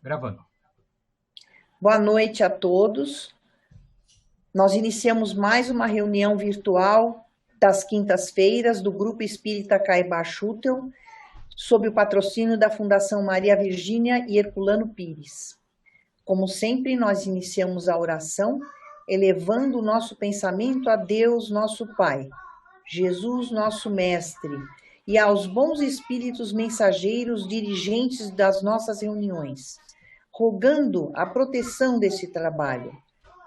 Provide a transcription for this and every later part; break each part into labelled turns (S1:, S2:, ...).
S1: Gravando.
S2: Boa noite a todos. Nós iniciamos mais uma reunião virtual das quintas-feiras do Grupo Espírita Caibá Schutel, sob o patrocínio da Fundação Maria Virgínia e Herculano Pires. Como sempre, nós iniciamos a oração elevando o nosso pensamento a Deus, nosso Pai, Jesus, nosso Mestre, e aos bons espíritos mensageiros dirigentes das nossas reuniões, rogando a proteção desse trabalho,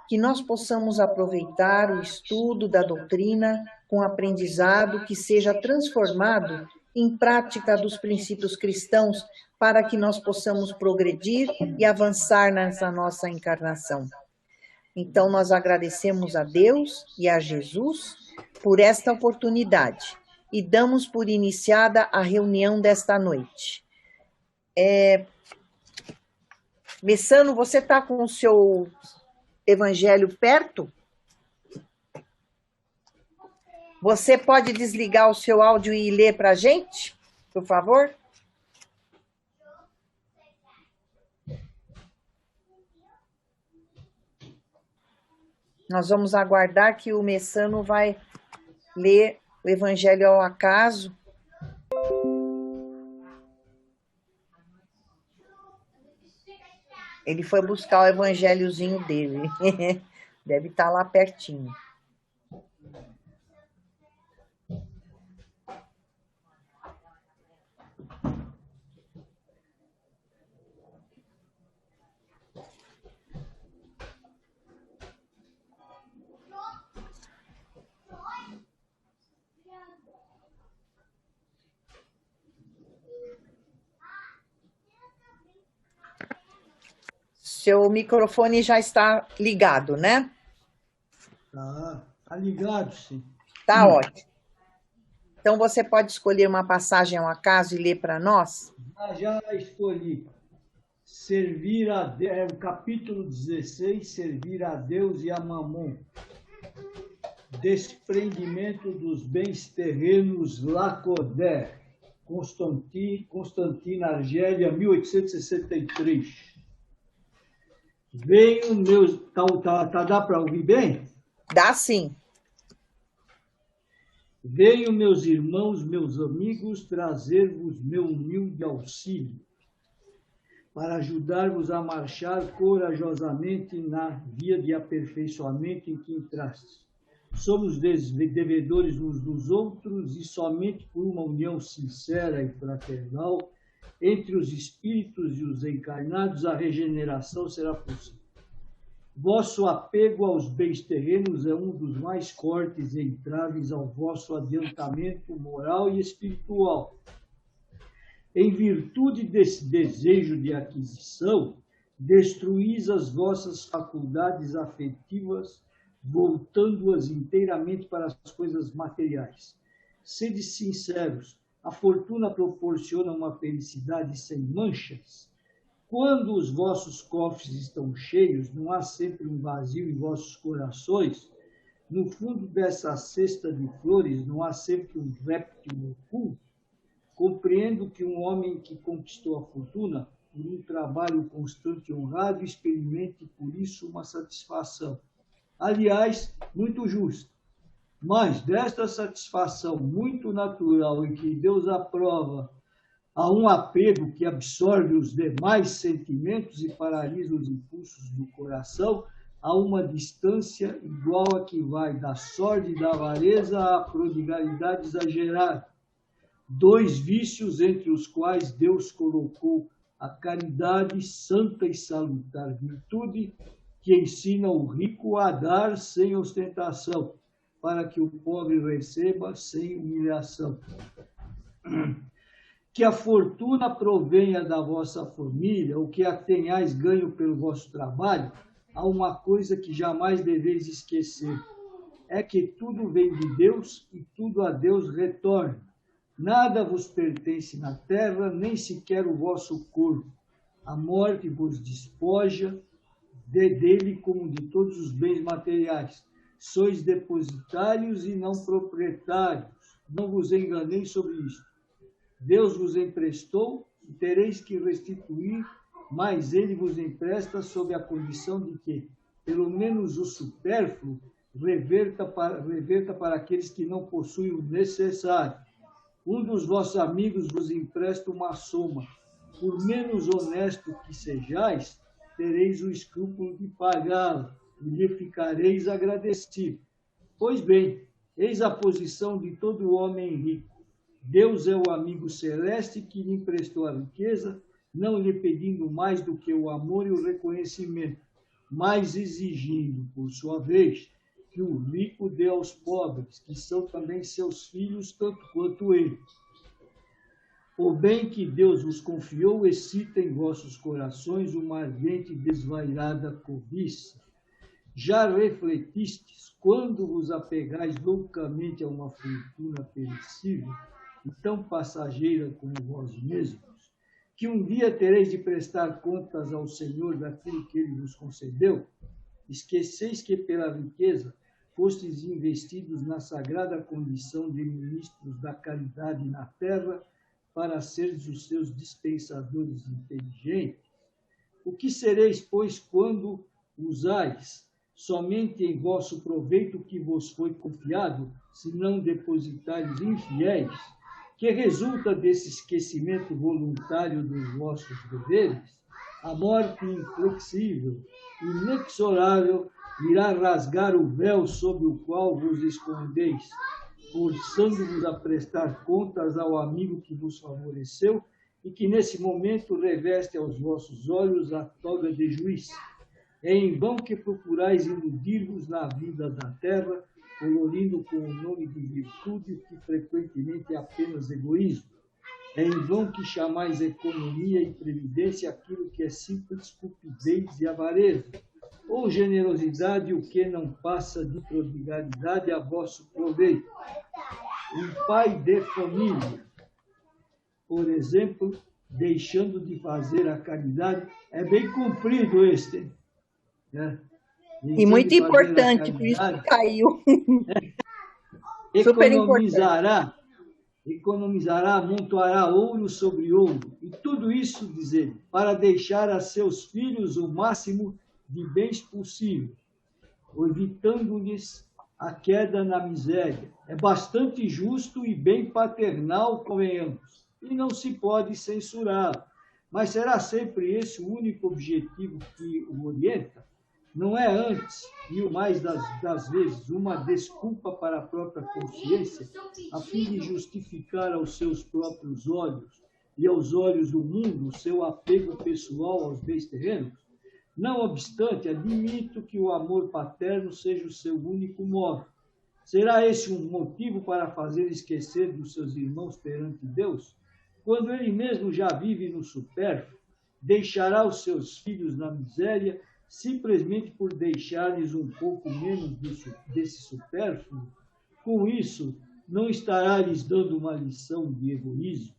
S2: que nós possamos aproveitar o estudo da doutrina com aprendizado que seja transformado em prática dos princípios cristãos para que nós possamos progredir e avançar nessa nossa encarnação. Então, nós agradecemos a Deus e a Jesus por esta oportunidade e damos por iniciada a reunião desta noite. Messano, você está com o seu evangelho perto? Você pode desligar o seu áudio e ler para a gente, por favor? Nós vamos aguardar que o Messano vai ler o evangelho ao acaso. Ele foi buscar o evangelhozinho dele. Deve estar lá pertinho. Seu microfone já está ligado, né?
S3: Tá ligado, sim.
S2: Tá ótimo. Então você pode escolher uma passagem ao acaso e ler para nós?
S3: Já escolhi. Servir a Deus, é o capítulo 16, servir a Deus e a Mamon. Desprendimento dos bens terrenos Lacordaire. Constantina Argélia, 1863. Venho meus... Dá para ouvir bem?
S2: Dá sim.
S3: Venho, meus irmãos, meus amigos, trazer-vos meu humilde auxílio, para ajudar-vos a marchar corajosamente na via de aperfeiçoamento em que entrastes. Somos devedores uns dos outros e somente por uma união sincera e fraternal entre os espíritos e os encarnados, a regeneração será possível. Vosso apego aos bens terrenos é um dos mais fortes entraves ao vosso adiantamento moral e espiritual. Em virtude desse desejo de aquisição, destruís as vossas faculdades afetivas, voltando-as inteiramente para as coisas materiais. Sede sinceros, a fortuna proporciona uma felicidade sem manchas? Quando os vossos cofres estão cheios, não há sempre um vazio em vossos corações? No fundo dessa cesta de flores, não há sempre um réptil oculto? Compreendo que um homem que conquistou a fortuna, por um trabalho constante e honrado, experimente por isso uma satisfação. Aliás, muito justa. Mas desta satisfação muito natural e que Deus aprova a um apego que absorve os demais sentimentos e paralisa os impulsos do coração, há uma distância igual a que vai da sorte e da avareza à prodigalidade exagerada. Dois vícios entre os quais Deus colocou a caridade, santa e salutar virtude, que ensina o rico a dar sem ostentação, para que o pobre receba sem humilhação. Que a fortuna provenha da vossa família, ou que a tenhais ganho pelo vosso trabalho, há uma coisa que jamais deveis esquecer. É que tudo vem de Deus e tudo a Deus retorna. Nada vos pertence na terra, nem sequer o vosso corpo. A morte vos despoja dele como de todos os bens materiais. Sois depositários e não proprietários. Não vos enganeis sobre isto. Deus vos emprestou e tereis que restituir mas ele vos empresta sob a condição de que, pelo menos o supérfluo, reverta para aqueles que não possuem o necessário. Um dos vossos amigos vos empresta uma soma. Por menos honesto que sejais, tereis o escrúpulo de pagá-la, e lhe ficareis agradecido. Pois bem, eis a posição de todo homem rico. Deus é o amigo celeste que lhe emprestou a riqueza, não lhe pedindo mais do que o amor e o reconhecimento, mas exigindo, por sua vez, que o rico dê aos pobres, que são também seus filhos, tanto quanto ele. O bem que Deus vos confiou excita em vossos corações uma ardente e desvairada cobiça. Já refletistes, quando vos apegais loucamente a uma fortuna perecível e tão passageira como vós mesmos, que um dia tereis de prestar contas ao Senhor daquilo que ele vos concedeu? Esqueceis que pela riqueza fostes investidos na sagrada condição de ministros da caridade na terra, para seres os seus dispensadores inteligentes. O que sereis, pois, quando usais somente em vosso proveito o que vos foi confiado, se não depositários infiéis? Que resulta desse esquecimento voluntário dos vossos deveres? A morte inflexível, inexorável, irá rasgar o véu sob o qual vos escondeis, forçando-vos a prestar contas ao amigo que vos favoreceu e que nesse momento reveste aos vossos olhos a toga de juiz. É em vão que procurais iludir-vos na vida da terra, colorindo com o nome de virtude o que frequentemente é apenas egoísmo. É em vão que chamais economia e previdência aquilo que é simples cupidez e avareza, ou generosidade o que não passa de prodigalidade a vosso proveito. Um pai de família, por exemplo, deixando de fazer a caridade, é bem cumprido este, né?
S2: E muito importante, por isso que caiu.
S3: Economizará, amontoará ouro sobre ouro, e tudo isso, diz ele, para deixar a seus filhos o máximo de bens possível, evitando-lhes a queda na miséria. É bastante justo e bem paternal, convenhamos, e não se pode censurá-lo. Mas será sempre esse o único objetivo que o orienta? Não é antes, e o mais das vezes, uma desculpa para a própria consciência, a fim de justificar aos seus próprios olhos e aos olhos do mundo o seu apego pessoal aos bens terrenos? Não obstante, admito que o amor paterno seja o seu único modo. Será esse um motivo para fazer esquecer dos seus irmãos perante Deus? Quando ele mesmo já vive no supérfluo, deixará os seus filhos na miséria simplesmente por deixar-lhes um pouco menos desse supérfluo? Com isso, não estará lhes dando uma lição de egoísmo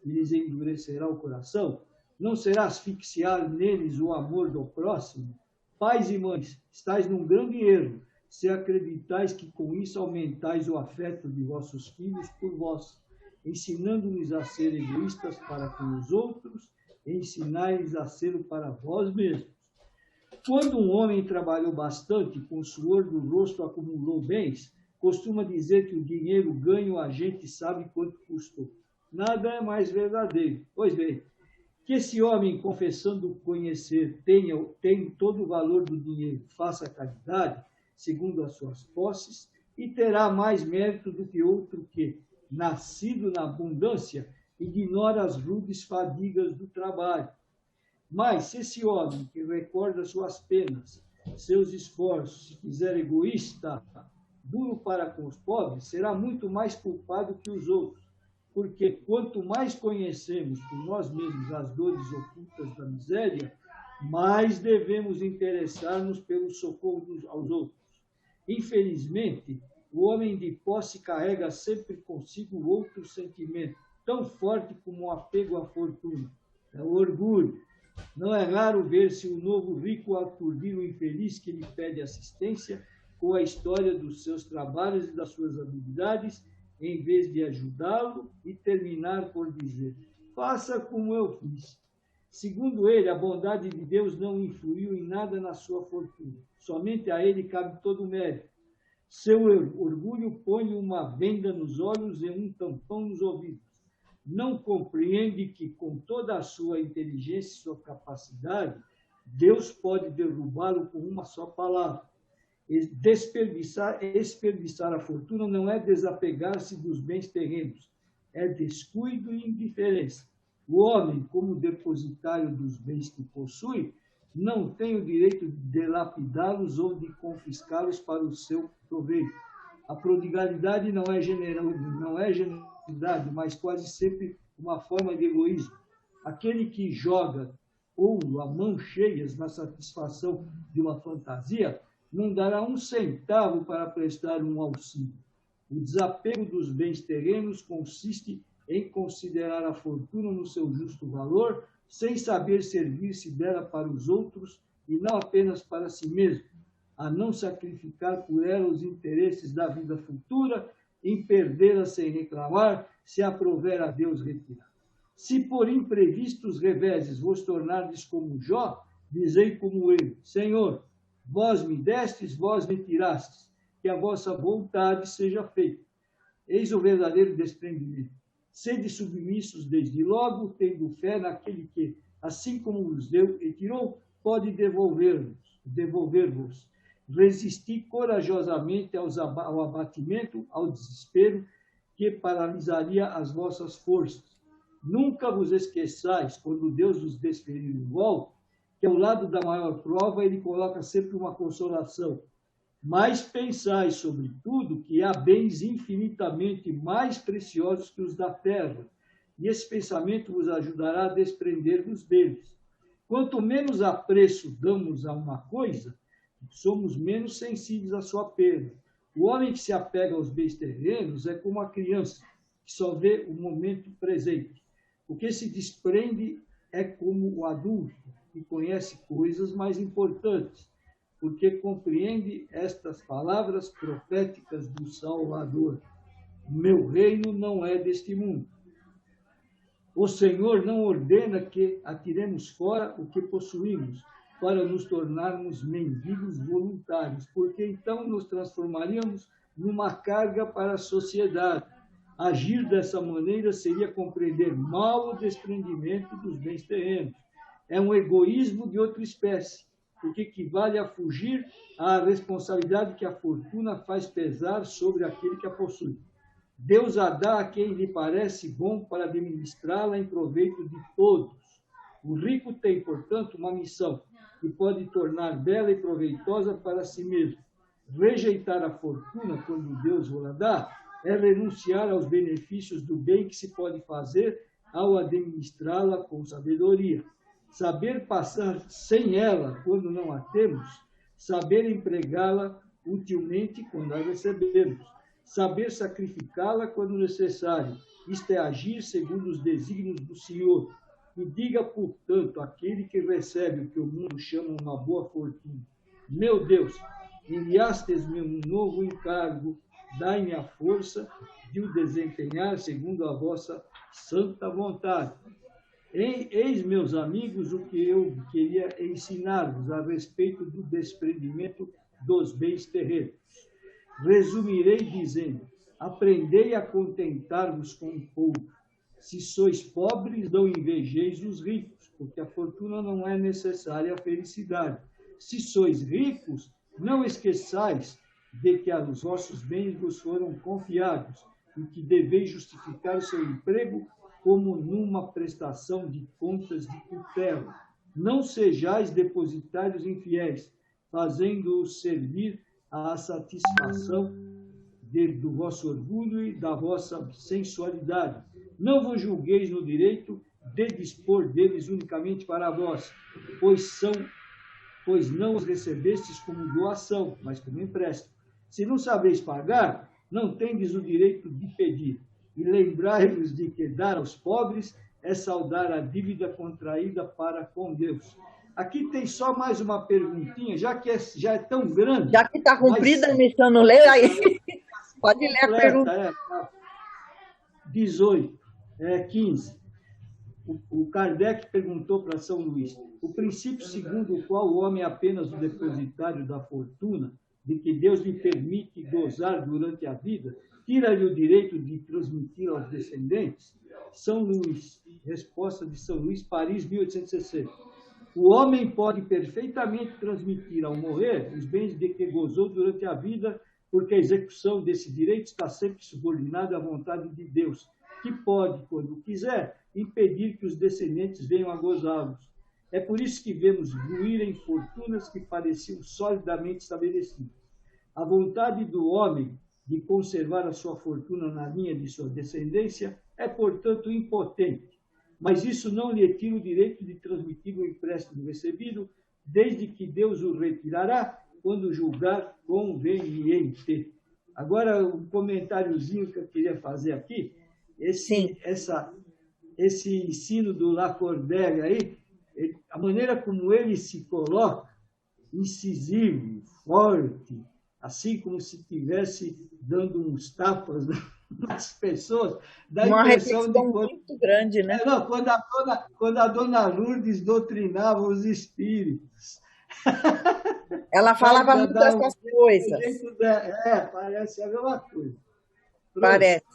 S3: e lhes endurecerá o coração? Não será asfixiar neles o amor do próximo? Pais e mães, estáis num grande erro se acreditais que com isso aumentais o afeto de vossos filhos por vós, ensinando-lhes a ser egoístas para com os outros e ensinai-lhes a ser para vós mesmos. Quando um homem trabalhou bastante, com o suor do rosto acumulou bens, costuma dizer que o dinheiro ganho a gente sabe quanto custou. Nada é mais verdadeiro. Pois bem, que esse homem, confessando conhecer, tem todo o valor do dinheiro, faça caridade, segundo as suas posses, e terá mais mérito do que outro que, nascido na abundância, ignora as rudes fadigas do trabalho. Mas, se esse homem que recorda suas penas, seus esforços, se fizer egoísta, duro para com os pobres, será muito mais culpado que os outros. Porque quanto mais conhecemos por nós mesmos as dores ocultas da miséria, mais devemos interessar-nos pelo socorro aos outros. Infelizmente, o homem de posse carrega sempre consigo outro sentimento, tão forte como o apego à fortuna, é o orgulho. Não é raro ver-se o novo rico aturdir o infeliz que lhe pede assistência com a história dos seus trabalhos e das suas habilidades, em vez de ajudá-lo e terminar por dizer: faça como eu fiz. Segundo ele, a bondade de Deus não influiu em nada na sua fortuna. Somente a ele cabe todo o mérito. Seu orgulho põe uma venda nos olhos e um tampão nos ouvidos. Não compreende que, com toda a sua inteligência e sua capacidade, Deus pode derrubá-lo com uma só palavra. Desperdiçar a fortuna não é desapegar-se dos bens terrenos, é descuido e indiferença. O homem, como depositário dos bens que possui, não tem o direito de dilapidá-los ou de confiscá-los para o seu proveito. A prodigalidade não é generosidade, mas quase sempre uma forma de egoísmo. Aquele que joga ouro a mãos cheias na satisfação de uma fantasia não dará um centavo para prestar um auxílio. O desapego dos bens terrenos consiste em considerar a fortuna no seu justo valor, sem saber servir-se dela para os outros e não apenas para si mesmo, a não sacrificar por ela os interesses da vida futura, em perdê-la sem reclamar, se aprover a Deus retirar. Se por imprevistos reveses vos tornardes como Jó, dizei como ele: Senhor, vós me destes, vós me tirastes, que a vossa vontade seja feita. Eis o verdadeiro desprendimento. Sede submissos desde logo, tendo fé naquele que, assim como vos deu e tirou, pode devolver-vos. Resisti corajosamente ao abatimento, ao desespero, que paralisaria as vossas forças. Nunca vos esqueçais, quando Deus vos desferir o golpe, que ao lado da maior prova ele coloca sempre uma consolação. Mas pensai, sobretudo, que há bens infinitamente mais preciosos que os da terra, e esse pensamento vos ajudará a desprender-vos deles. Quanto menos apreço damos a uma coisa, somos menos sensíveis à sua perda. O homem que se apega aos bens terrenos é como a criança, que só vê o momento presente. O que se desprende é como o adulto, que conhece coisas mais importantes, porque compreende estas palavras proféticas do Salvador: meu reino não é deste mundo. O Senhor não ordena que atiremos fora o que possuímos, para nos tornarmos mendigos voluntários, porque então nos transformaríamos numa carga para a sociedade. Agir dessa maneira seria compreender mal o desprendimento dos bens terrenos. É um egoísmo de outra espécie, porque equivale a fugir à responsabilidade que a fortuna faz pesar sobre aquele que a possui. Deus a dá a quem lhe parece bom para administrá-la em proveito de todos. O rico tem, portanto, uma missão que pode tornar bela e proveitosa para si mesmo. Rejeitar a fortuna quando Deus o la dá é renunciar aos benefícios do bem que se pode fazer ao administrá-la com sabedoria. Saber passar sem ela quando não a temos, saber empregá-la utilmente quando a recebemos, saber sacrificá-la quando necessário, isto é agir segundo os desígnios do Senhor. E diga, portanto, aquele que recebe o que o mundo chama uma boa fortuna: meu Deus, enviastes-me um novo encargo, dai-me a força de o desempenhar segundo a vossa santa vontade. Eis, meus amigos, o que eu queria ensinar-vos a respeito do desprendimento dos bens terrenos. Resumirei dizendo: aprendei a contentar-vos com pouco. Se sois pobres, não invejeis os ricos, porque a fortuna não é necessária à felicidade. Se sois ricos, não esqueçais de que os vossos bens vos foram confiados e que deveis justificar o seu emprego como numa prestação de contas de tutela. Não sejais depositários infiéis, fazendo-os servir à satisfação do vosso orgulho e da vossa sensualidade. Não vos julgueis no direito de dispor deles unicamente para vós, pois não os recebestes como doação, mas como empréstimo. Se não sabeis pagar, não tendes o direito de pedir. E lembrai-vos de que dar aos pobres é saldar a dívida contraída para com Deus. Aqui tem só mais uma perguntinha, já é tão grande.
S2: Já que está cumprida a missão, não lê aí. Pode ler a pergunta.
S3: 18, 15. O Kardec perguntou para São Luís: o princípio segundo o qual o homem é apenas o depositário da fortuna, de que Deus lhe permite gozar durante a vida, tira-lhe o direito de transmitir aos descendentes? São Luís, resposta de São Luís, Paris, 1860. O homem pode perfeitamente transmitir ao morrer os bens de que gozou durante a vida, porque a execução desse direito está sempre subordinada à vontade de Deus, que pode, quando quiser, impedir que os descendentes venham a gozá-los. É por isso que vemos ruírem fortunas que pareciam solidamente estabelecidas. A vontade do homem de conservar a sua fortuna na linha de sua descendência é, portanto, impotente, mas isso não lhe tira o direito de transmitir o empréstimo recebido, desde que Deus o retirará quando julgar conveniente. Agora, um comentáriozinho que eu queria fazer aqui, esse ensino do Lacordaire aí, a maneira como ele se coloca, incisivo, forte, assim como se estivesse dando uns tapas nas pessoas, dá a impressão de
S2: muito grande, né?
S3: Não, quando a dona Lourdes doutrinava os espíritos.
S2: Ela falava muito dessas coisas.
S3: Parece a mesma coisa. Pronto.
S2: Parece.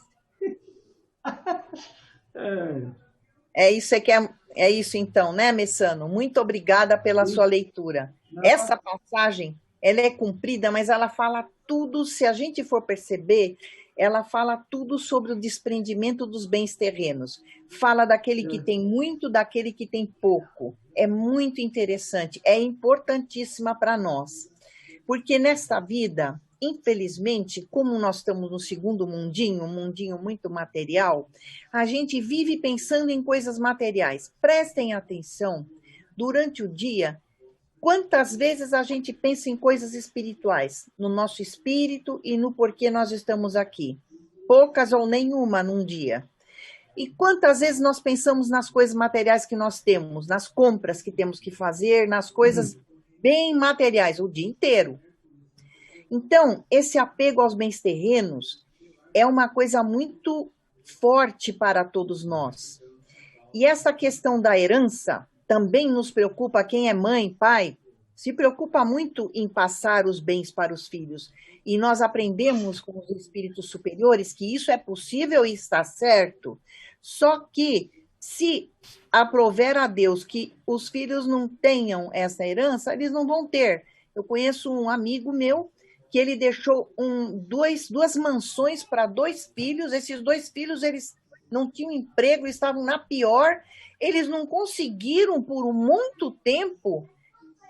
S2: É isso então, né, Messano? Muito obrigada pela sua leitura. Essa passagem, ela é comprida, mas ela fala tudo, se a gente for perceber, ela fala tudo sobre o desprendimento dos bens terrenos. Fala daquele que tem muito, daquele que tem pouco. É muito interessante, é importantíssima para nós. Porque nesta vida, infelizmente, como nós estamos no segundo mundinho, um mundinho muito material, a gente vive pensando em coisas materiais. Prestem atenção, durante o dia, quantas vezes a gente pensa em coisas espirituais, no nosso espírito e no porquê nós estamos aqui? Poucas ou nenhuma num dia. E quantas vezes nós pensamos nas coisas materiais que nós temos, nas compras que temos que fazer, nas coisas bem materiais, o dia inteiro. Então, esse apego aos bens terrenos é uma coisa muito forte para todos nós. E essa questão da herança também nos preocupa. Quem é mãe, pai, se preocupa muito em passar os bens para os filhos. E nós aprendemos com os espíritos superiores que isso é possível e está certo. Só que, se aprover a Deus que os filhos não tenham essa herança, eles não vão ter. Eu conheço um amigo meu que ele deixou duas mansões para 2 filhos. Esses 2 filhos, eles não tinham emprego, estavam na pior. Eles não conseguiram, por muito tempo,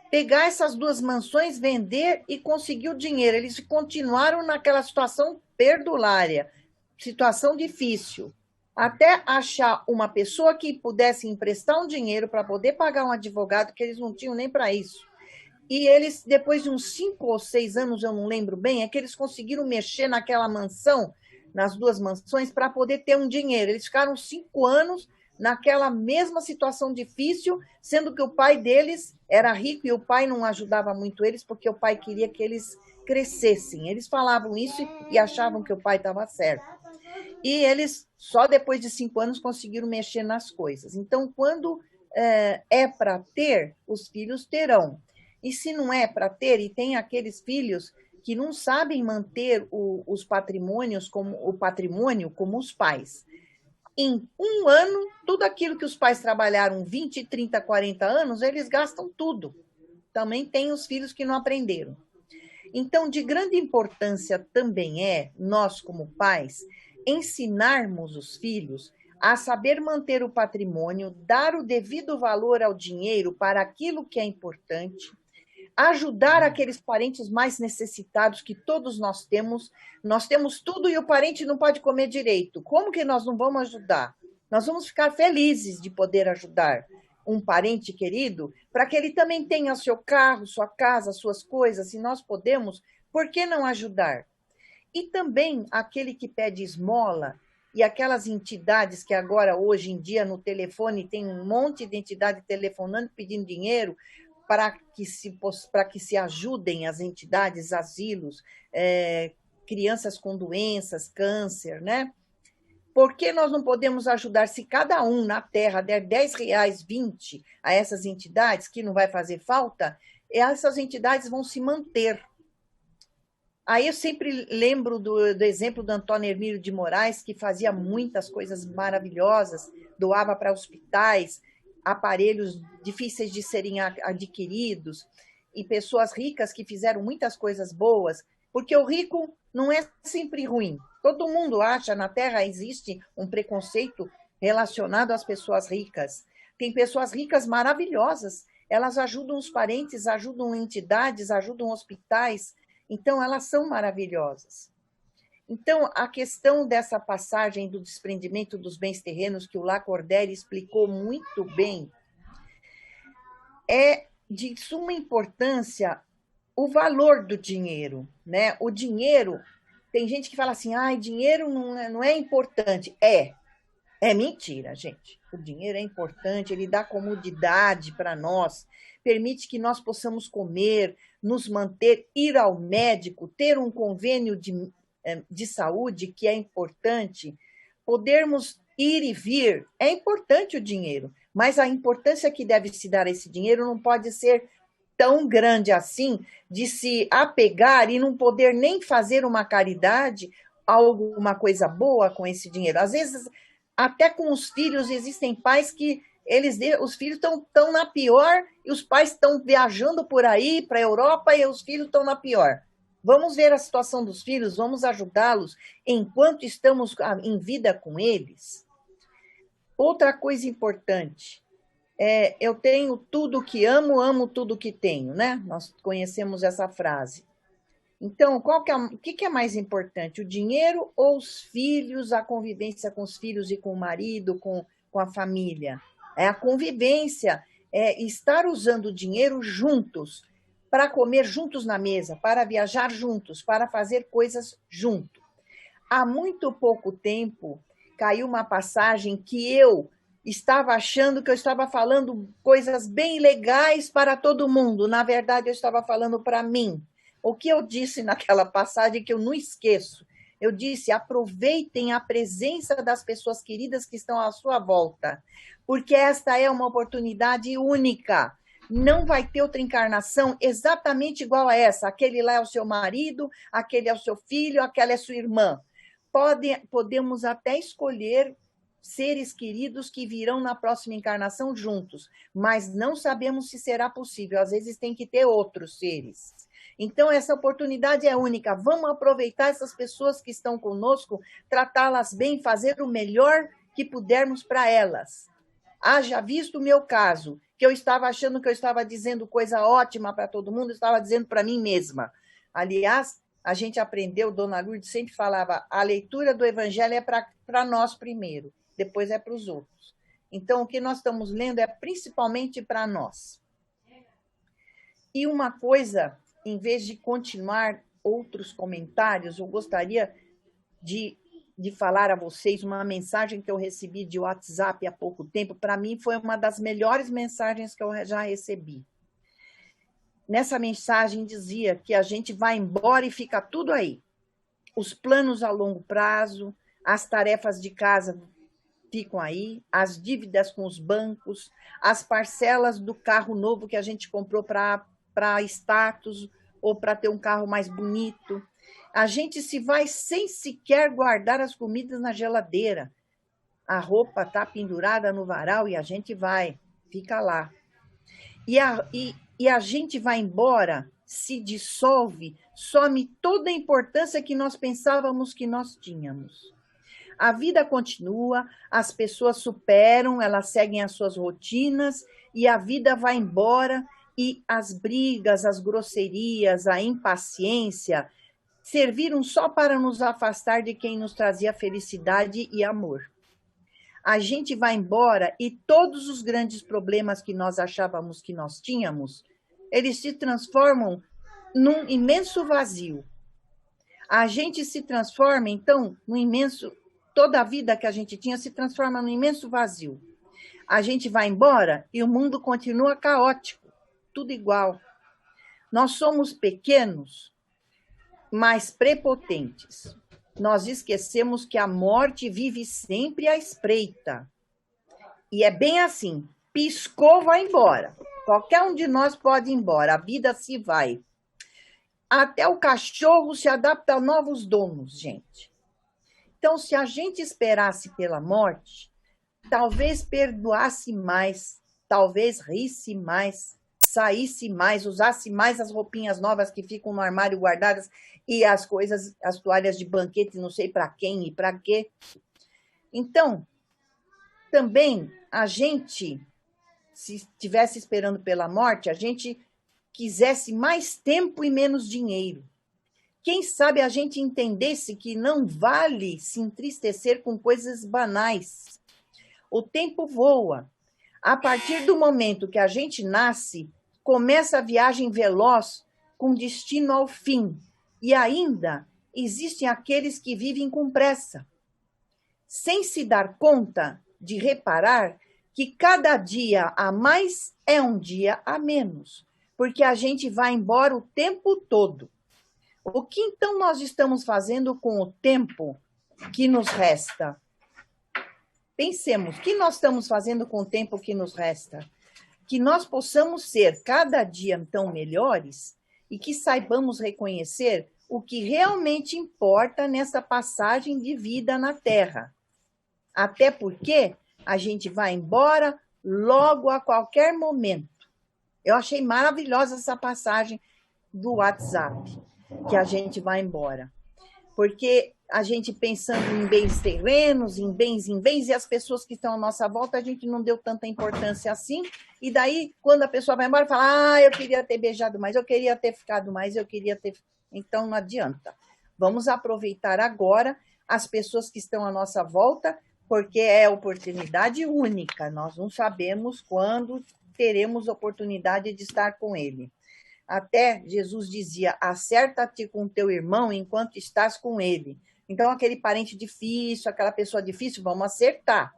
S2: pegar essas 2 mansões, vender e conseguir o dinheiro. Eles continuaram naquela situação perdulária, situação difícil, até achar uma pessoa que pudesse emprestar um dinheiro para poder pagar um advogado, que eles não tinham nem para isso. E eles, depois de uns 5 ou 6 anos, eu não lembro bem, é que eles conseguiram mexer naquela mansão, nas 2 mansões, para poder ter um dinheiro. Eles ficaram 5 anos naquela mesma situação difícil, sendo que o pai deles era rico e o pai não ajudava muito eles, porque o pai queria que eles crescessem. Eles falavam isso e achavam que o pai estava certo. E eles, só depois de 5 anos, conseguiram mexer nas coisas. Então, quando é para ter, os filhos terão. E se não é para ter, e tem aqueles filhos que não sabem manter o patrimônio como os pais. Em 1 ano, tudo aquilo que os pais trabalharam 20, 30, 40 anos, eles gastam tudo. Também tem os filhos que não aprenderam. Então, de grande importância também nós como pais, ensinarmos os filhos a saber manter o patrimônio, dar o devido valor ao dinheiro para aquilo que é importante, ajudar aqueles parentes mais necessitados que todos nós temos tudo e o parente não pode comer direito. Como que nós não vamos ajudar? Nós vamos ficar felizes de poder ajudar um parente querido para que ele também tenha seu carro, sua casa, suas coisas. Se nós podemos, por que não ajudar? E também aquele que pede esmola e aquelas entidades que agora, hoje em dia, no telefone, tem um monte de entidade telefonando, pedindo dinheiro, para que se ajudem as entidades, asilos, crianças com doenças, câncer, né? Por que nós não podemos ajudar, se cada um na Terra der R$10, 20 a essas entidades, que não vai fazer falta, essas entidades vão se manter. Aí eu sempre lembro do exemplo do Antônio Hermílio de Moraes, que fazia muitas coisas maravilhosas, doava para hospitais, aparelhos difíceis de serem adquiridos, e pessoas ricas que fizeram muitas coisas boas, porque o rico não é sempre ruim. Todo mundo acha, na Terra existe um preconceito relacionado às pessoas ricas. Tem pessoas ricas maravilhosas, elas ajudam os parentes, ajudam entidades, ajudam hospitais, então elas são maravilhosas. Então, a questão dessa passagem do desprendimento dos bens terrenos, que o Lacordaire explicou muito bem, é de suma importância o valor do dinheiro, né? O dinheiro, tem gente que fala assim, dinheiro não é importante. É mentira, gente. O dinheiro é importante, ele dá comodidade para nós, permite que nós possamos comer, nos manter, ir ao médico, ter um convênio de saúde, que é importante, podermos ir e vir, é importante o dinheiro, mas a importância que deve se dar a esse dinheiro não pode ser tão grande assim, de se apegar e não poder nem fazer uma caridade, alguma coisa boa com esse dinheiro. Às vezes, até com os filhos, existem pais que os filhos estão na pior e os pais estão viajando por aí para a Europa e os filhos estão na pior. Vamos ver a situação dos filhos, vamos ajudá-los enquanto estamos em vida com eles. Outra coisa importante, eu tenho tudo que amo, amo tudo que tenho, né? Nós conhecemos essa frase. Então, o que é mais importante, o dinheiro ou os filhos, a convivência com os filhos e com o marido, com a família? É a convivência, é estar usando o dinheiro juntos, para comer juntos na mesa, para viajar juntos, para fazer coisas juntos. Há muito pouco tempo, caiu uma passagem que eu estava achando que eu estava falando coisas bem legais para todo mundo. Na verdade, eu estava falando para mim. O que eu disse naquela passagem que eu não esqueço? Eu disse, aproveitem a presença das pessoas queridas que estão à sua volta, porque esta é uma oportunidade única. Não vai ter outra encarnação exatamente igual a essa. Aquele lá é o seu marido, aquele é o seu filho, aquela é sua irmã. Podemos até escolher seres queridos que virão na próxima encarnação juntos, mas não sabemos se será possível. Às vezes tem que ter outros seres. Então, essa oportunidade é única. Vamos aproveitar essas pessoas que estão conosco, tratá-las bem, fazer o melhor que pudermos para elas. Haja visto o meu caso, que eu estava achando que eu estava dizendo coisa ótima para todo mundo, eu estava dizendo para mim mesma. Aliás, a gente aprendeu, Dona Lourdes sempre falava, a leitura do Evangelho é para nós primeiro, depois é para os outros. Então, o que nós estamos lendo é principalmente para nós. E uma coisa, em vez de continuar outros comentários, eu gostaria de falar a vocês uma mensagem que eu recebi de WhatsApp há pouco tempo. Para mim, foi uma das melhores mensagens que eu já recebi. Nessa mensagem dizia que a gente vai embora e fica tudo aí. Os planos a longo prazo, as tarefas de casa ficam aí, as dívidas com os bancos, as parcelas do carro novo que a gente comprou para status ou para ter um carro mais bonito. A gente se vai sem sequer guardar as comidas na geladeira. A roupa está pendurada no varal e a gente vai, fica lá. E a gente vai embora, se dissolve, some toda a importância que nós pensávamos que nós tínhamos. A vida continua, as pessoas superam, elas seguem as suas rotinas e a vida vai embora e as brigas, as grosserias, a impaciência serviram só para nos afastar de quem nos trazia felicidade e amor. A gente vai embora e todos os grandes problemas que nós achávamos que nós tínhamos, eles se transformam num imenso vazio. A gente se transforma, então, toda a vida que a gente tinha se transforma num imenso vazio. A gente vai embora e o mundo continua caótico, tudo igual. Nós somos pequenos, mas prepotentes. nós esquecemos que a morte vive sempre à espreita. E é bem assim, piscou, vai embora. Qualquer um de nós pode ir embora, a vida se vai. Até o cachorro se adapta a novos donos, gente. Então, se a gente esperasse pela morte, talvez perdoasse mais, talvez risse mais, saísse mais, usasse mais as roupinhas novas que ficam no armário guardadas e as coisas, as toalhas de banquete, não sei para quem e para quê. Então, também a gente, se estivesse esperando pela morte, a gente quisesse mais tempo e menos dinheiro. Quem sabe a gente entendesse que não vale se entristecer com coisas banais. O tempo voa. A partir do momento que a gente nasce, começa a viagem veloz com destino ao fim. E ainda existem aqueles que vivem com pressa, sem se dar conta de reparar que cada dia a mais é um dia a menos, porque a gente vai embora o tempo todo. O que então nós estamos fazendo com o tempo que nos resta? Pensemos, o que nós estamos fazendo com o tempo que nos resta? Que nós possamos ser cada dia então melhores e que saibamos reconhecer o que realmente importa nessa passagem de vida na Terra. Até porque a gente vai embora logo a qualquer momento. Eu achei maravilhosa essa passagem do WhatsApp, que a gente vai embora. Porque a gente pensando em bens terrenos, em bens, e as pessoas que estão à nossa volta, a gente não deu tanta importância assim. E daí, quando a pessoa vai embora, fala, eu queria ter beijado mais, eu queria ter ficado mais, eu queria ter... Então, não adianta. Vamos aproveitar agora as pessoas que estão à nossa volta, porque é oportunidade única. Nós não sabemos quando teremos oportunidade de estar com ele. Até Jesus dizia, acerta-te com teu irmão enquanto estás com ele. Então, aquele parente difícil, aquela pessoa difícil, vamos acertar.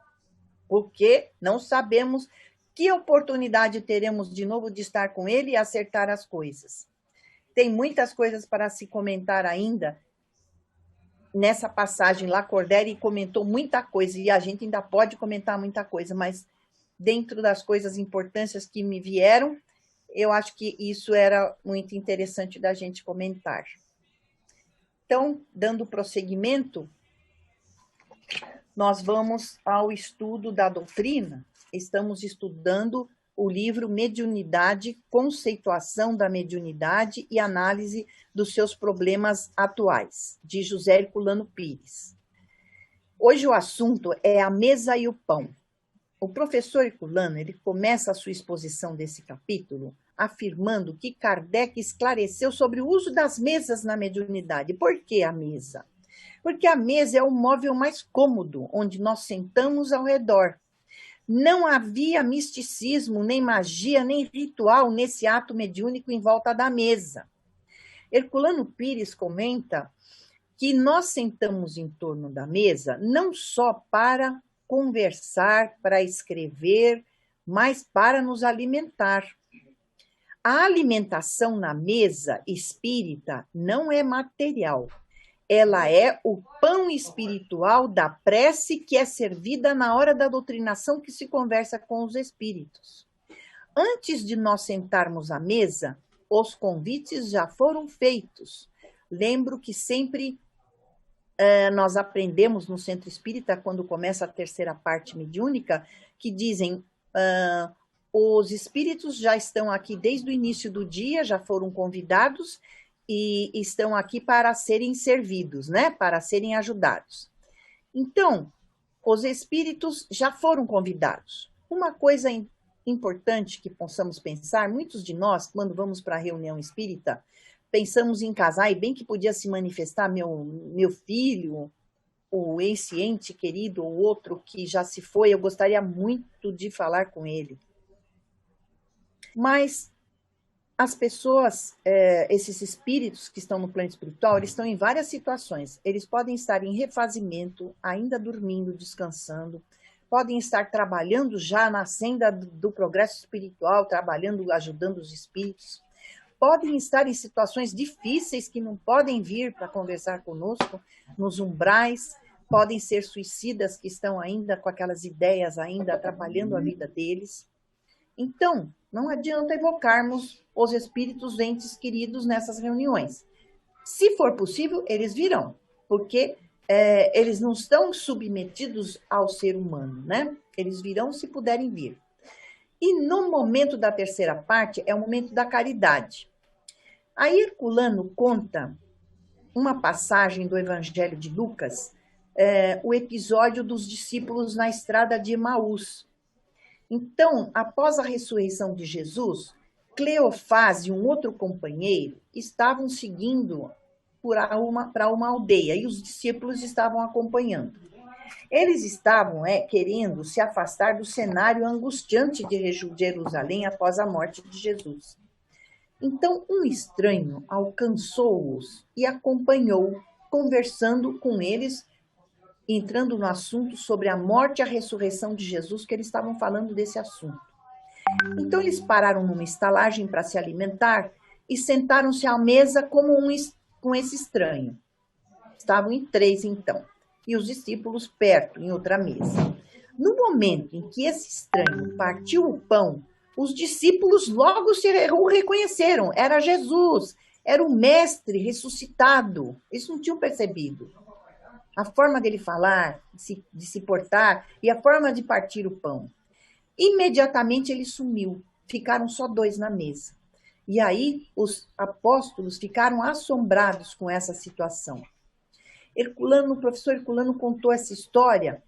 S2: Porque não sabemos que oportunidade teremos de novo de estar com ele e acertar as coisas. Tem muitas coisas para se comentar ainda. Nessa passagem, Lacordaire comentou muita coisa, e a gente ainda pode comentar muita coisa, mas dentro das coisas importantes que me vieram, eu acho que isso era muito interessante da gente comentar. Então, dando prosseguimento, nós vamos ao estudo da doutrina. Estamos estudando o livro Mediunidade, Conceituação da Mediunidade e Análise dos seus problemas atuais, de José Herculano Pires. Hoje o assunto é a mesa e o pão. O professor Herculano, ele começa a sua exposição desse capítulo afirmando que Kardec esclareceu sobre o uso das mesas na mediunidade. Por que a mesa? Porque a mesa é o móvel mais cômodo, onde nós sentamos ao redor. Não havia misticismo, nem magia, nem ritual nesse ato mediúnico em volta da mesa. Herculano Pires comenta que nós sentamos em torno da mesa não só para conversar, para escrever, mas para nos alimentar. A alimentação na mesa espírita não é material. Ela é o pão espiritual da prece que é servida na hora da doutrinação que se conversa com os espíritos. Antes de nós sentarmos à mesa, os convites já foram feitos. Lembro que sempre nós aprendemos no Centro Espírita, quando começa a terceira parte mediúnica, que dizem... os espíritos já estão aqui desde o início do dia, já foram convidados e estão aqui para serem servidos, né? Para serem ajudados. Então, os espíritos já foram convidados. Uma coisa importante que possamos pensar, muitos de nós, quando vamos para a reunião espírita, pensamos em casar, e bem que podia se manifestar meu filho, ou esse ente querido, ou outro que já se foi, eu gostaria muito de falar com ele. Mas as pessoas, esses espíritos que estão no plano espiritual, eles estão em várias situações. Eles podem estar em refazimento, ainda dormindo, descansando, podem estar trabalhando já na senda do progresso espiritual, trabalhando, ajudando os espíritos, podem estar em situações difíceis, que não podem vir para conversar conosco, nos umbrais, podem ser suicidas que estão ainda com aquelas ideias ainda atrapalhando a vida deles. Então, não adianta evocarmos os espíritos entes queridos nessas reuniões. Se for possível, eles virão, porque eles não estão submetidos ao ser humano, né? Eles virão se puderem vir. E no momento da terceira parte, é o momento da caridade. Aí Herculano conta uma passagem do Evangelho de Lucas, o episódio dos discípulos na estrada de Emaús. Então, após a ressurreição de Jesus, Cleofás e um outro companheiro estavam seguindo para uma aldeia e os discípulos estavam acompanhando. Eles estavam querendo se afastar do cenário angustiante de Jerusalém após a morte de Jesus. Então, um estranho alcançou-os e acompanhou, conversando com eles, entrando no assunto sobre a morte e a ressurreição de Jesus, que eles estavam falando desse assunto. Então, eles pararam numa estalagem para se alimentar e sentaram-se à mesa com esse estranho. Estavam em 3, então, e os discípulos perto, em outra mesa. No momento em que esse estranho partiu o pão, os discípulos logo o reconheceram. Era Jesus, era o mestre ressuscitado. Eles não tinham percebido. A forma dele falar, de se portar e a forma de partir o pão. Imediatamente ele sumiu. Ficaram só 2 na mesa. E aí os apóstolos ficaram assombrados com essa situação. O professor Herculano contou essa história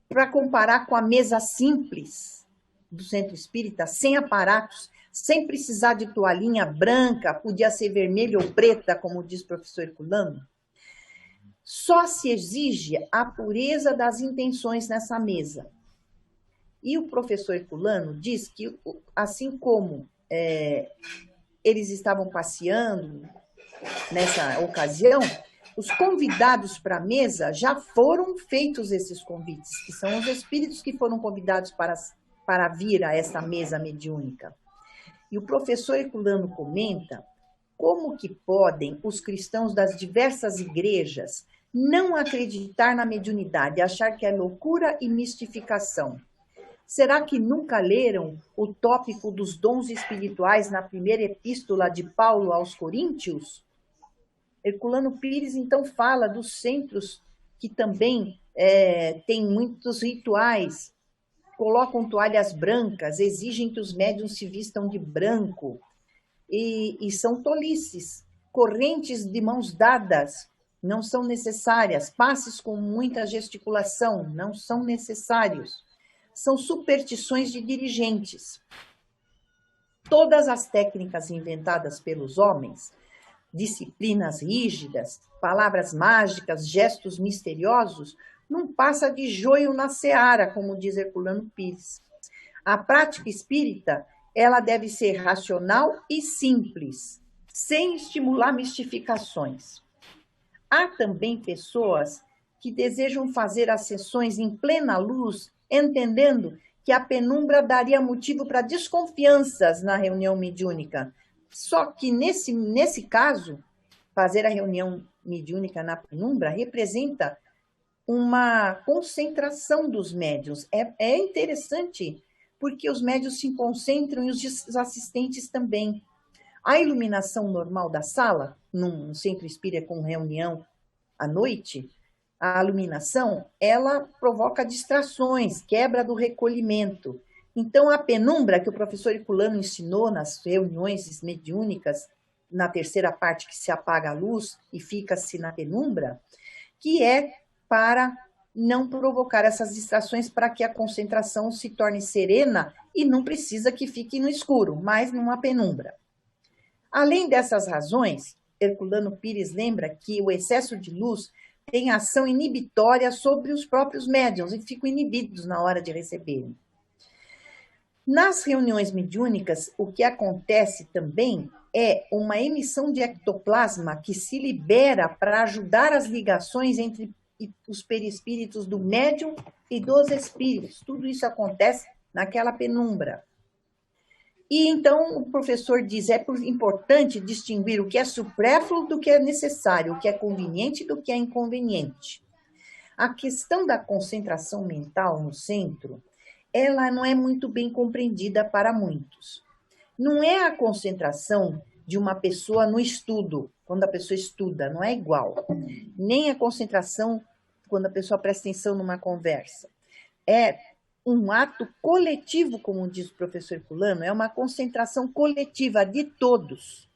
S2: para comparar com a mesa simples do Centro Espírita, sem aparatos, sem precisar de toalhinha branca, podia ser vermelha ou preta, como diz o professor Herculano. Só se exige a pureza das intenções nessa mesa. E o professor Herculano diz que, assim como eles estavam passeando nessa ocasião, os convidados para a mesa já foram feitos esses convites, que são os espíritos que foram convidados para vir a essa mesa mediúnica. E o professor Herculano comenta como que podem os cristãos das diversas igrejas não acreditar na mediunidade, achar que é loucura e mistificação. Será que nunca leram o tópico dos dons espirituais na primeira epístola de Paulo aos Coríntios? Herculano Pires, então, fala dos centros que também têm muitos rituais, colocam toalhas brancas, exigem que os médiuns se vistam de branco, e são tolices. Correntes de mãos dadas não são necessárias, passes com muita gesticulação não são necessários. São superstições de dirigentes. Todas as técnicas inventadas pelos homens, disciplinas rígidas, palavras mágicas, gestos misteriosos, não passa de joio na seara, como diz Herculano Pires. A prática espírita, ela deve ser racional e simples, sem estimular mistificações. Há também pessoas que desejam fazer as sessões em plena luz, entendendo que a penumbra daria motivo para desconfianças na reunião mediúnica. Só que, nesse caso, fazer a reunião mediúnica na penumbra representa uma concentração dos médiuns. É interessante, porque os médiuns se concentram e os assistentes também. A iluminação normal da sala, num centro espírita com reunião à noite, a iluminação, ela provoca distrações, quebra do recolhimento. Então, a penumbra que o professor Herculano ensinou nas reuniões mediúnicas, na terceira parte que se apaga a luz e fica-se na penumbra, que é para não provocar essas distrações, para que a concentração se torne serena e não precisa que fique no escuro, mas numa penumbra. Além dessas razões, Herculano Pires lembra que o excesso de luz tem ação inibitória sobre os próprios médiuns e ficam inibidos na hora de receberem. Nas reuniões mediúnicas, o que acontece também é uma emissão de ectoplasma que se libera para ajudar as ligações entre os perispíritos do médium e dos espíritos. Tudo isso acontece naquela penumbra. E então o professor diz, é importante distinguir o que é supérfluo do que é necessário, o que é conveniente do que é inconveniente. A questão da concentração mental no centro, ela não é muito bem compreendida para muitos. Não é a concentração de uma pessoa no estudo, quando a pessoa estuda, não é igual. Nem a concentração quando a pessoa presta atenção numa conversa. É um ato coletivo, como diz o professor Herculano, é uma concentração coletiva de todos.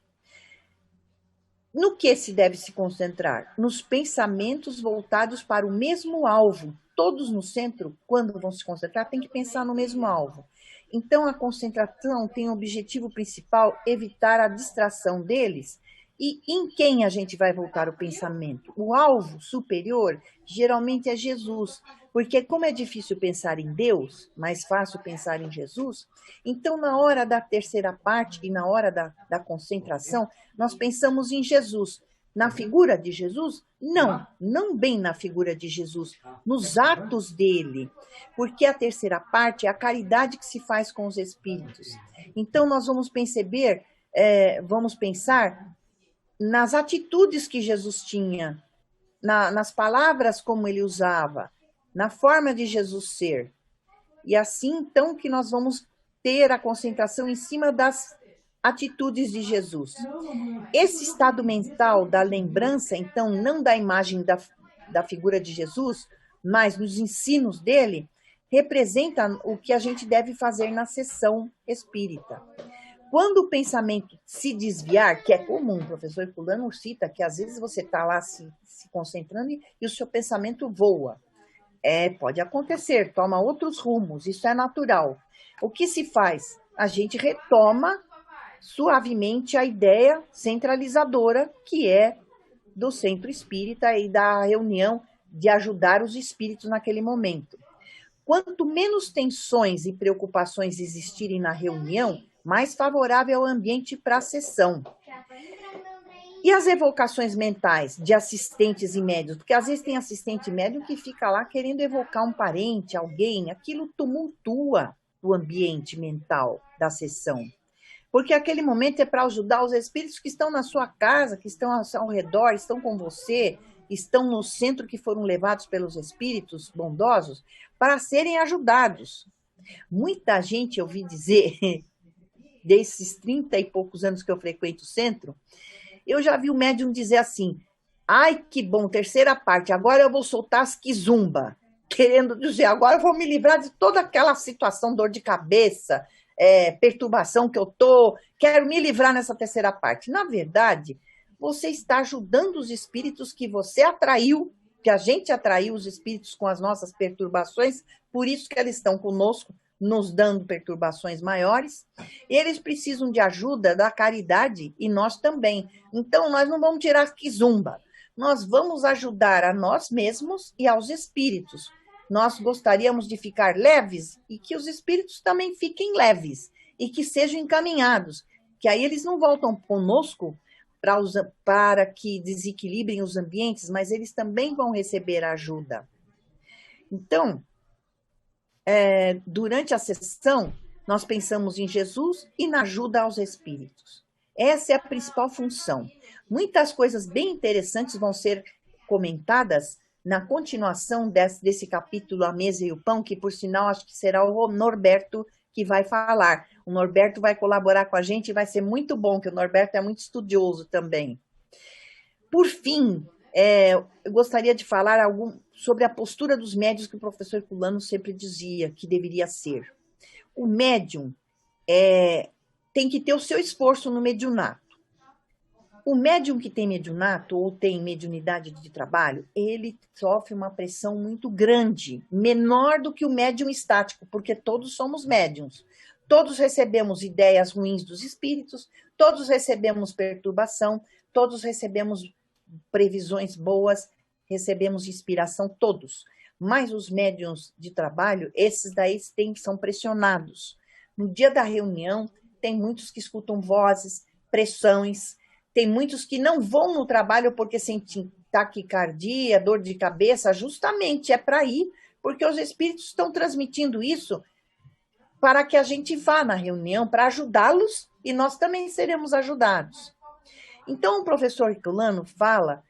S2: No que se deve se concentrar? Nos pensamentos voltados para o mesmo alvo. Todos no centro, quando vão se concentrar, tem que pensar no mesmo alvo. Então, a concentração tem o objetivo principal evitar a distração deles. E em quem a gente vai voltar o pensamento? O alvo superior geralmente é Jesus, porque como é difícil pensar em Deus, mais fácil pensar em Jesus, então na hora da terceira parte e na hora da concentração, nós pensamos em Jesus. Na figura de Jesus? Não, não bem na figura de Jesus, nos atos dele, porque a terceira parte é a caridade que se faz com os espíritos. Então nós vamos perceber, vamos pensar nas atitudes que Jesus tinha, nas palavras como ele usava, na forma de Jesus ser. E assim, então, que nós vamos ter a concentração em cima das atitudes de Jesus. Esse estado mental da lembrança, então, não da imagem da figura de Jesus, mas nos ensinos dele, representa o que a gente deve fazer na sessão espírita. Quando o pensamento se desviar, que é comum, o professor Herculano cita que às vezes você está lá se concentrando e o seu pensamento voa. Pode acontecer, toma outros rumos, isso é natural. O que se faz? A gente retoma suavemente a ideia centralizadora que é do centro espírita e da reunião de ajudar os espíritos naquele momento. Quanto menos tensões e preocupações existirem na reunião, mais favorável é o ambiente para a sessão. E as evocações mentais de assistentes e médios? Porque às vezes tem assistente médium que fica lá querendo evocar um parente, alguém, aquilo tumultua o ambiente mental da sessão. Porque aquele momento é para ajudar os espíritos que estão na sua casa, que estão ao redor, estão com você, estão no centro que foram levados pelos espíritos bondosos, para serem ajudados. Muita gente, eu ouvi dizer, desses 30 e poucos anos que eu frequento o centro, eu já vi o médium dizer assim, ai, que bom, terceira parte, agora eu vou soltar as quizumba, querendo dizer, agora eu vou me livrar de toda aquela situação, dor de cabeça, perturbação que eu tô, quero me livrar nessa terceira parte. Na verdade, você está ajudando os espíritos que você atraiu, que a gente atraiu os espíritos com as nossas perturbações, por isso que eles estão conosco, nos dando perturbações maiores, eles precisam de ajuda da caridade e nós também. Então, nós não vamos tirar quizumba, nós vamos ajudar a nós mesmos e aos espíritos. Nós gostaríamos de ficar leves e que os espíritos também fiquem leves e que sejam encaminhados, que aí eles não voltam conosco para que desequilibrem os ambientes, mas eles também vão receber ajuda. Então, durante a sessão, nós pensamos em Jesus e na ajuda aos espíritos. Essa é a principal função. Muitas coisas bem interessantes vão ser comentadas na continuação desse capítulo A Mesa e o Pão, que, por sinal, acho que será o Norberto que vai falar. O Norberto vai colaborar com a gente e vai ser muito bom, que o Norberto é muito estudioso também. Por fim, eu gostaria de falar sobre a postura dos médiuns que o professor Herculano sempre dizia que deveria ser. O médium tem que ter o seu esforço no mediunato. O médium que tem mediunato ou tem mediunidade de trabalho, ele sofre uma pressão muito grande, menor do que o médium estático, porque todos somos médiums. Todos recebemos ideias ruins dos espíritos, todos recebemos perturbação, todos recebemos previsões boas, recebemos inspiração, todos. Mas os médiuns de trabalho, esses daí são pressionados. No dia da reunião, tem muitos que escutam vozes, pressões, tem muitos que não vão no trabalho porque sentem taquicardia, dor de cabeça, justamente é para ir, porque os espíritos estão transmitindo isso para que a gente vá na reunião para ajudá-los e nós também seremos ajudados. Então, o professor Herculano fala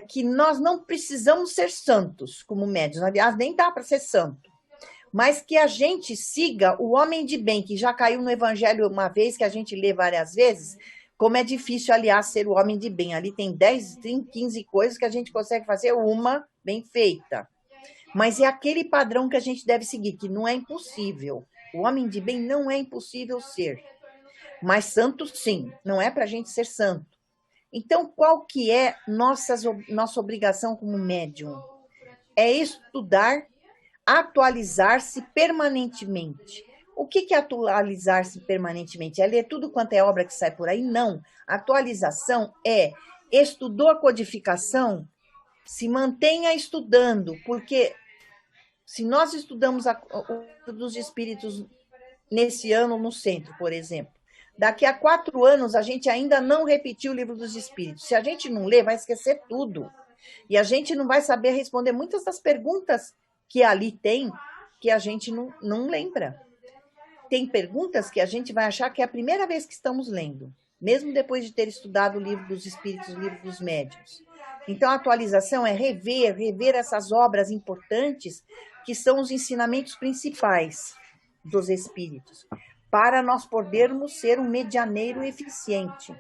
S2: que nós não precisamos ser santos como médiuns, aliás, nem dá para ser santo, mas que a gente siga o homem de bem, que já caiu no evangelho uma vez, que a gente lê várias vezes, como é difícil, aliás, ser o homem de bem. Ali tem 10, 15 coisas que a gente consegue fazer uma bem feita. Mas é aquele padrão que a gente deve seguir, que não é impossível. O homem de bem não é impossível ser. Mas santo, sim. Não é para a gente ser santo. Então, qual que é nossa obrigação como médium? É estudar, atualizar-se permanentemente. O que é atualizar-se permanentemente? É ler tudo quanto é obra que sai por aí? Não. Atualização é estudou a codificação, se mantenha estudando, porque se nós estudamos o dos espíritos nesse ano no centro, por exemplo, daqui a 4 anos a gente ainda não repetiu o livro dos espíritos. Se a gente não ler, vai esquecer tudo. E a gente não vai saber responder muitas das perguntas que ali tem, que a gente não lembra. Tem perguntas que a gente vai achar que é a primeira vez que estamos lendo, mesmo depois de ter estudado o livro dos espíritos, o livro dos médiuns. Então, a atualização é rever essas obras importantes, que são os ensinamentos principais dos espíritos, para nós podermos ser um medianeiro eficiente.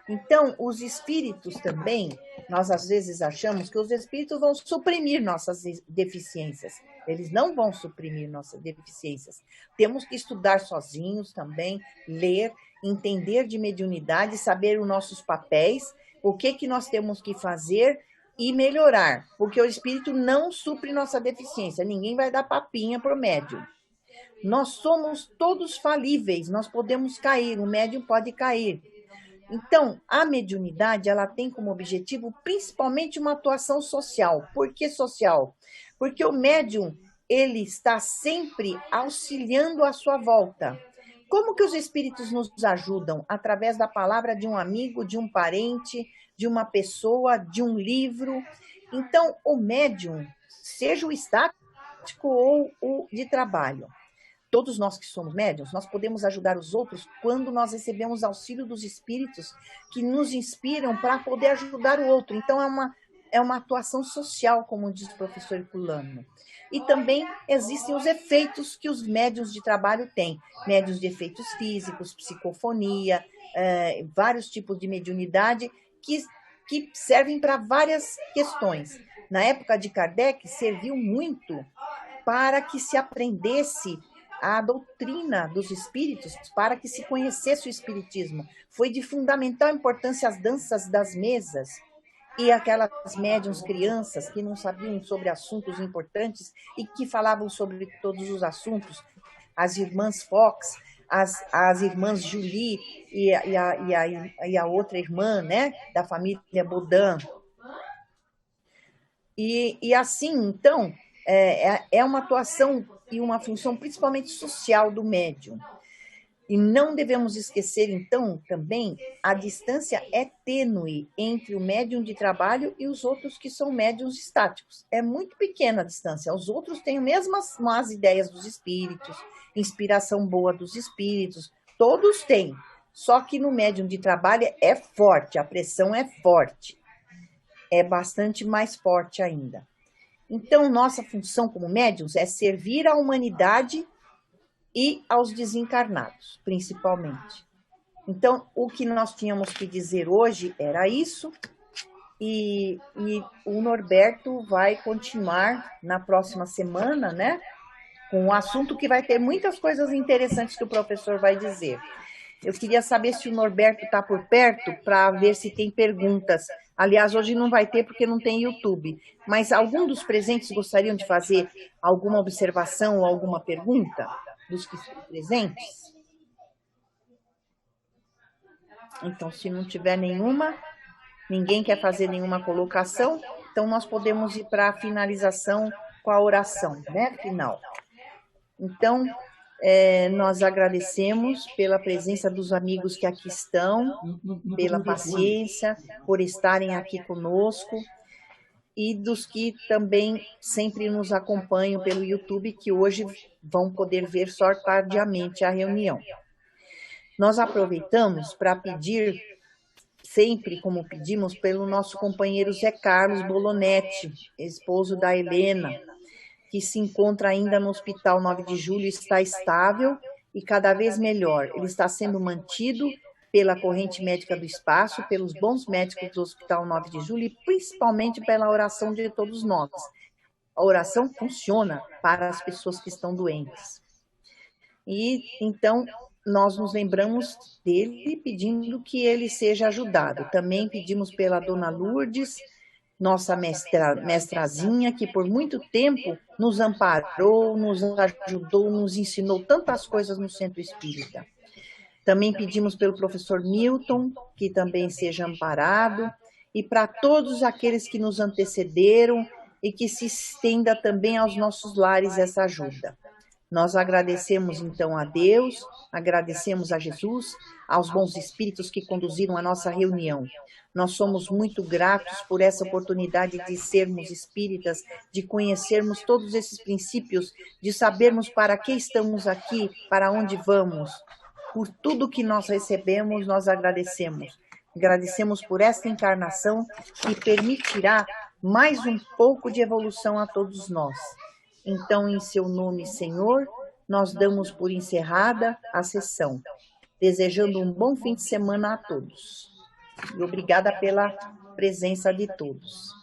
S2: Então, os espíritos também, nós às vezes achamos que os espíritos vão suprimir nossas deficiências. Eles não vão suprimir nossas deficiências. Temos que estudar sozinhos também, ler, entender de mediunidade, saber os nossos papéis, o que nós temos que fazer e melhorar, porque o espírito não supre nossa deficiência. Ninguém vai dar papinha para o médium. Nós somos todos falíveis, nós podemos cair, o médium pode cair. Então, a mediunidade, ela tem como objetivo principalmente uma atuação social. Por que social? Porque o médium, ele está sempre auxiliando à sua volta. Como que os espíritos nos ajudam? Através da palavra de um amigo, de um parente, de uma pessoa, de um livro. Então, o médium, seja o estático ou o de trabalho, todos nós que somos médiuns, nós podemos ajudar os outros quando nós recebemos auxílio dos espíritos que nos inspiram para poder ajudar o outro. Então, é uma atuação social, como diz o professor Herculano. E também existem os efeitos que os médiuns de trabalho têm. Médiuns de efeitos físicos, psicofonia, vários tipos de mediunidade que servem para várias questões. Na época de Kardec, serviu muito para que se aprendesse a doutrina dos espíritos, para que se conhecesse o espiritismo. Foi de fundamental importância as danças das mesas e aquelas médiuns crianças que não sabiam sobre assuntos importantes e que falavam sobre todos os assuntos. As irmãs Fox, as irmãs Julie e a outra irmã, né, da família Baudin. E assim, então, é uma atuação e uma função principalmente social do médium. E não devemos esquecer, então, também, a distância é tênue entre o médium de trabalho e os outros que são médiums estáticos. É muito pequena a distância. Os outros têm as mesmas más ideias dos espíritos, inspiração boa dos espíritos, todos têm. Só que no médium de trabalho é forte, a pressão é forte. É bastante mais forte ainda. Então, nossa função como médiuns é servir à humanidade e aos desencarnados, principalmente. Então, o que nós tínhamos que dizer hoje era isso, e o Norberto vai continuar na próxima semana, né, com um assunto que vai ter muitas coisas interessantes que o professor vai dizer. Eu queria saber se o Norberto está por perto para ver se tem perguntas. Aliás, hoje não vai ter porque não tem YouTube. Mas algum dos presentes gostariam de fazer alguma observação ou alguma pergunta dos que estão presentes? Então, se não tiver nenhuma, ninguém quer fazer nenhuma colocação, então nós podemos ir para a finalização com a oração, né, final. Então, nós agradecemos pela presença dos amigos que aqui estão, pela paciência, por estarem aqui conosco. e dos que também sempre nos acompanham pelo YouTube, que hoje vão poder ver só tardiamente a reunião. Nós aproveitamos para pedir, sempre como pedimos, pelo nosso companheiro Zé Carlos Bolonetti, esposo da Helena, que se encontra ainda no Hospital 9 de Julho, está estável e cada vez melhor. Ele está sendo mantido pela corrente médica do espaço, pelos bons médicos do Hospital 9 de Julho e principalmente pela oração de todos nós. A oração funciona para as pessoas que estão doentes. E então nós nos lembramos dele pedindo que ele seja ajudado. Também pedimos pela dona Lourdes, nossa mestrazinha, que por muito tempo nos amparou, nos ajudou, nos ensinou tantas coisas no Centro Espírita. Também pedimos pelo professor Milton, que também seja amparado, e para todos aqueles que nos antecederam e que se estenda também aos nossos lares essa ajuda. Nós agradecemos então a Deus, agradecemos a Jesus, aos bons espíritos que conduziram a nossa reunião. Nós somos muito gratos por essa oportunidade de sermos espíritas, de conhecermos todos esses princípios, de sabermos para que estamos aqui, para onde vamos. Por tudo que nós recebemos, nós agradecemos. Agradecemos por esta encarnação que permitirá mais um pouco de evolução a todos nós. Então, em seu nome, Senhor, nós damos por encerrada a sessão, desejando um bom fim de semana a todos. E obrigada pela presença de todos.